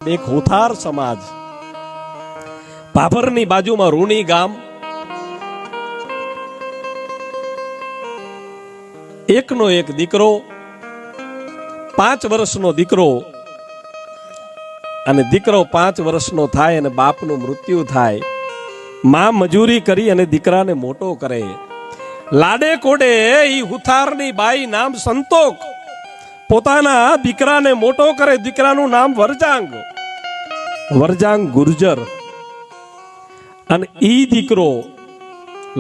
એક હુથાર સમાજ ભાભરની બાજુમાં રૂણી ગામ, એકનો એક દીકરો, 5 વર્ષનો દીકરો, અને દીકરો 5 વર્ષનો થાય અને બાપનું મૃત્યુ થાય. માં મજૂરી કરી અને દીકરાને મોટો કરે. લાડે કોડે ઈ હુથારની બાઈ નામ સંતોક પોતાના દીકરાને મોટો કરે. દીકરાનું નામ વરજાંગ ગુર્જર. અને ઈ દીકરો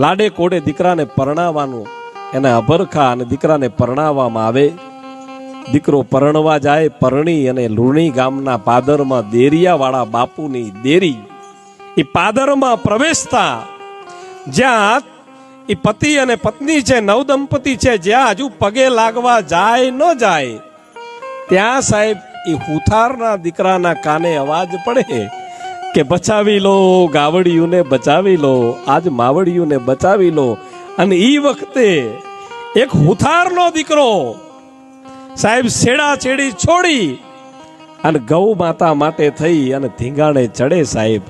લાડે કોડે દીકરાને પરણાવવાનું, એને અભરખા અને દીકરાને પરણાવવામાં આવે. દીકરો પરણવા જાય, પરણી અને લુણી ગામના પાદરમાં દેરિયાવાળા બાપુની દેરી, એ પાદરમાં પ્રવેશતા જ્યાં એ પતિ અને પત્ની છે, નવદંપતિ છે, જ્યાં હજુ પગે લાગવા જાય ન જાય ત્યાં સાહેબ એ હુથારના દીકરાના કાને અવાજ પડે કે બચાવી લો ગાવડિયુંને, બચાવી લો આજ માવડિયુંને, બચાવી લો. અને એ વખતે એક હુથારનો દીકરો સાહેબ છેડા છેડી છોડી અને ગૌ માતા માટે થઈ અને ધીંગાણે ચડે સાહેબ.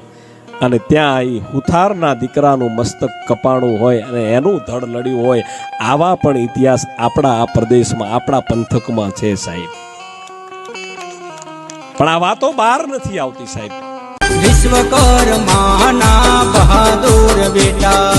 અને ત્યાં એ હુથારના દીકરાનું મસ્તક કપાણું હોય અને એનું ધડ લડ્યું હોય. આવા પણ ઇતિહાસ આપણા આ પ્રદેશમાં, આપણા પંથકમાં છે સાહેબ. પણ આ વાતો બહાર નથી આવતી સાહેબ. વિશ્વકર્માના બહાદુર બેટા